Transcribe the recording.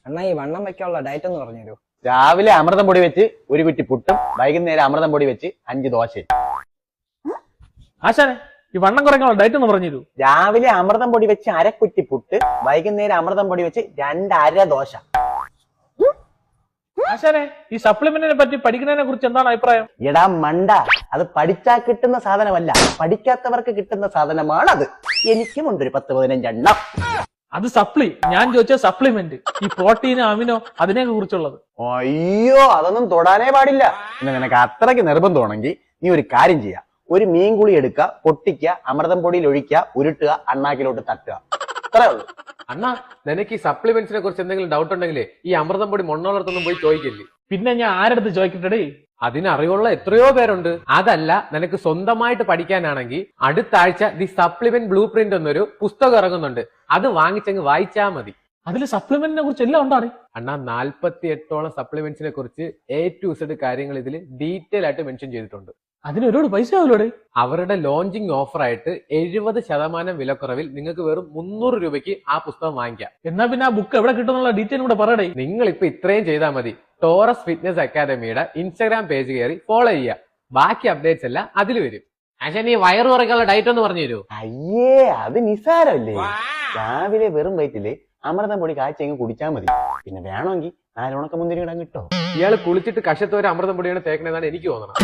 അണ്ണാ ഈ വണ്ണം വെക്കാനുള്ള ഡയറ്റ് എന്ന് പറഞ്ഞുതരൂ. രാവിലെ അമൃതം പൊടി വെച്ച് ഒരു കുറ്റി പുട്ടും, വൈകുന്നേരം അമൃതം പൊടി വെച്ച് 5 ദോശയും. ആശാനെ ഈ വണ്ണം കുറയ്ക്കാനുള്ള ഡയറ്റ് എന്ന് പറഞ്ഞു തരൂ. രാവിലെ അമൃതം പൊടി വെച്ച് 1/2 കുറ്റി പുട്ട്, വൈകുന്നേരം അമൃതം പൊടി വെച്ച് 2 ദോശ. ആശാനെ ഈ സപ്ലിമെന്റിനെ പറ്റി പഠിക്കുന്നതിനെ കുറിച്ച് എന്താണ് അഭിപ്രായം? എടാ മണ്ട, അത് പഠിച്ചാൽ കിട്ടുന്ന സാധനമല്ല, പഠിക്കാത്തവർക്ക് കിട്ടുന്ന സാധനമാണത്. എനിക്കുമുണ്ട് ഒരു 10-15 എണ്ണം. അത് സപ്ലി, ഞാൻ ചോദിച്ച സപ്ലിമെന്റ്. ഈ പ്രോട്ടീനോ അമിനോ അതിനെയൊക്കെ കുറിച്ചുള്ളത്. അയ്യോ, അതൊന്നും തൊടാനേ പാടില്ല. പിന്നെ നിനക്ക് അത്രയ്ക്ക് നിർബന്ധമാണെങ്കിൽ നീ ഒരു കാര്യം ചെയ്യാം. ഒരു മീൻകുളി എടുക്കുക, പൊട്ടിക്കുക, അമൃതം പൊടിയിൽ ഒഴിക്കുക, ഉരുട്ടുക, അണ്ണാക്കിലോട്ട് തട്ടുക. അത്രേ ഉള്ളൂ. അണ്ണാ, നിനക്ക് ഈ സപ്ലിമെന്റ്സിനെ കുറിച്ച് എന്തെങ്കിലും ഡൗട്ട് ഉണ്ടെങ്കിലേ ഈ അമൃതം പൊടി മൊണ്ണോളർത്തൊന്നും പോയി ചോദിക്കില്ലേ. പിന്നെ ഞാൻ ആരെടുത്ത് ചോദിക്കട്ടെ? അതിനറിയുള്ള എത്രയോ പേരുണ്ട്. അതല്ല, നിനക്ക് സ്വന്തമായിട്ട് പഠിക്കാനാണെങ്കിൽ അടുത്ത ആഴ്ച ദി സപ്ലിമെന്റ് ബ്ലൂ പ്രിന്റ് എന്നൊരു പുസ്തകം ഇറങ്ങുന്നുണ്ട്. അത് വാങ്ങിച്ചങ്ങ് വായിച്ചാ മതി. അതിൽ സപ്ലിമെന്റിനെ കുറിച്ച് എല്ലാം ഉണ്ടാണ്. അണ്ണാ, 48ഓളം സപ്ലിമെന്റ്സിനെ കുറിച്ച് A to Z കാര്യങ്ങൾ ഇതിൽ ഡീറ്റെയിൽ ആയിട്ട് മെൻഷൻ ചെയ്തിട്ടുണ്ട്. അതിന് ഒരുപാട് പൈസ ആവില്ലോടെ? അവരുടെ ലോഞ്ചിങ് ഓഫർ ആയിട്ട് 70% വിലക്കുറവിൽ നിങ്ങൾക്ക് വെറും 300 രൂപയ്ക്ക് ആ പുസ്തകം വാങ്ങിക്കാം. എന്നാ പിന്നെ ആ ബുക്ക് എവിടെ കിട്ടുന്നുള്ള ഡീറ്റെയിൽ കൂടെ പറയടേ. നിങ്ങൾ ഇപ്പൊ ഇത്രയും ചെയ്താൽ മതി. ടോറസ് ഫിറ്റ്നസ് അക്കാദമിയുടെ ഇൻസ്റ്റാഗ്രാം പേജ് കയറി ഫോളോ ചെയ്യുക. ബാക്കി അപ്ഡേറ്റ്സ് എല്ലാം അതിൽ വരും. പക്ഷേ നീ വയറു കുറയ്ക്കാനുള്ള ഡയറ്റ് ഒന്ന് പറഞ്ഞു തരൂ. അയ്യേ, അത് നിസാരമല്ലേ. രാവിലെ വെറും വയറ്റില് അമൃതം പൊടി കാച്ചങ്ങ് കുടിച്ചാൽ മതി. പിന്നെ വേണമെങ്കിൽ 4 ഉണക്ക മുന്തിരി കിട്ടോ. ഇയാൾ കുളിച്ചിട്ട് കഷത്തോരെ അമൃതം പൊടിയാണ് തേക്കണെന്നാണ് എനിക്ക് തോന്നുന്നത്.